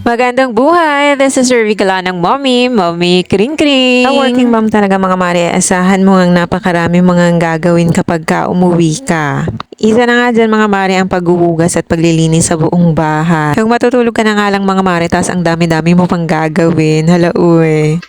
Magandang buhay! This is Rivigala ng Mommy Kring Kring. Sa working mom talaga mga mare, asahan mo ang napakarami mga gagawin kapag ka umuwi ka. Isa na nga dyan mga mare ang paghuhugas at paglilinis sa buong bahay. Kung matutulog ka na nga lang mga mare, tas ang dami-dami mo pang gagawin. Hala uy.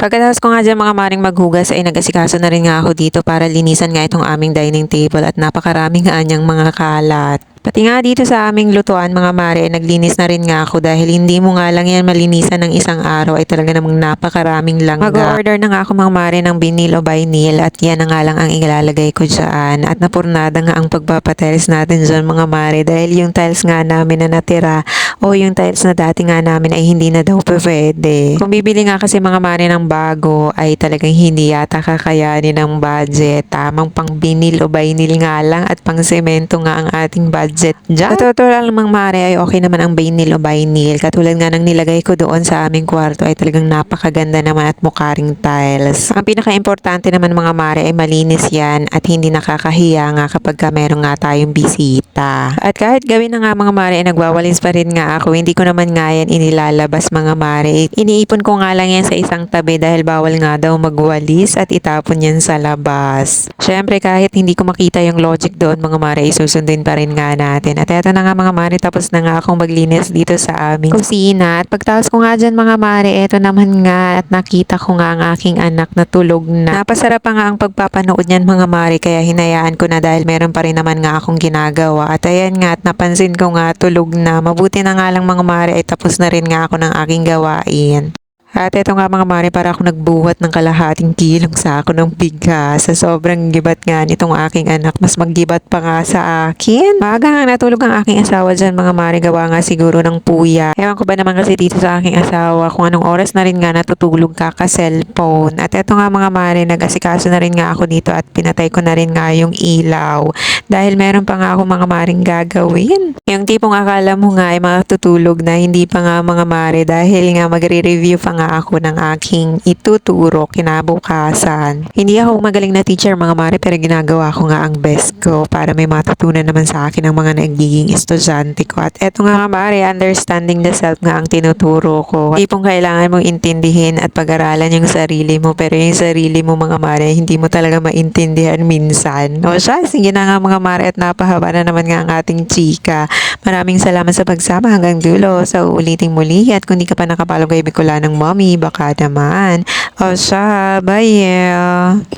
Pagkatapos ko nga dyan mga maring maghugas ay nag-asikaso na rin nga ako dito para linisan nga itong aming dining table at napakarami nga niyang mga kalat. Pati nga dito sa aming lutuan mga mare, naglinis na rin nga ako dahil hindi mo nga lang yan malinisan ng isang araw ay talaga namang napakaraming langga. Mag-order na nga ako mga mare ng binil o vinyl at yan na nga lang ang ilalagay ko dyan. At napurnada nga ang pagpapatiles natin dyan mga mare dahil yung tiles nga namin na natira o yung tiles na dati nga namin ay hindi na daw pwede. Kung bibili nga kasi mga mare ng bago ay talagang hindi yata kakayanin ng budget. Tamang pang binil o vinyl nga lang at pang semento nga ang ating budget dyan. Sa totoo lang namang mare ay okay naman ang vinyl o vinyl. Katulad nga ng nilagay ko doon sa aming kwarto ay talagang napakaganda naman at mukharing tiles. Ang pinaka-importante naman mga mare ay malinis yan at hindi nakakahiya nga kapag ka meron nga tayong bisita. At kahit gawin na nga mga mare ay nagwawalis pa rin nga ako. Hindi ko naman nga yan inilalabas mga mare. Iniipon ko nga lang yan sa isang tabi dahil bawal nga daw magwalis at itapon yan sa labas. Syempre kahit hindi ko makita yung logic doon mga mare, isusundin pa rin nga natin. At eto na nga mga mare, tapos na nga akong maglinis dito sa aming kusina. At pagtapos ko nga dyan mga mare, eto naman nga at nakita ko nga ang aking anak na tulog na. Napasarap pa nga ang pagpapanood niyan mga mare, kaya hinayaan ko na dahil meron pa rin naman nga akong ginagawa. At ayan nga, at napansin ko nga tulog na. Mabuti na nga lang mga mare ay tapos na rin nga ako ng aking gawain. At eto nga mga mare, para ako nagbuhat ng kalahating kilong sako ng bigas. Sa sobrang gibat nga nitong aking anak, mas maggibat pa nga sa akin. Maaga nga natulog ang aking asawa dyan mga mare, gawa nga siguro ng puya. Ewan ko ba naman kasi dito sa aking asawa kung anong oras na rin nga natutulog kaka-cellphone. At eto nga mga mare, nag-asikaso na rin nga ako dito at pinatay ko na rin nga yung ilaw. Dahil meron pa nga ako mga maring gagawin. Yung tipong akala mo nga ay matutulog na, hindi pa nga mga mare dahil nga magre-review pa nga ako ng aking ituturo kinabukasan. Hindi ako magaling na teacher mga mare, pero ginagawa ko nga ang best ko para may matutunan naman sa akin ang mga nagiging estudyante ko. At eto nga mga mare, understanding the self nga ang tinuturo ko. Tipong kailangan mong intindihin at pag-aralan yung sarili mo, pero yung sarili mo mga mare, hindi mo talaga maintindihan minsan. O siya, sige na nga mga mare, at napahaba na naman nga ang ating chika. Maraming salamat sa pagsama hanggang dulo. Sa uuliting muli, at kung di ka pa nakapalo kay Bicola ng Mommy, baka naman. O siya, bye!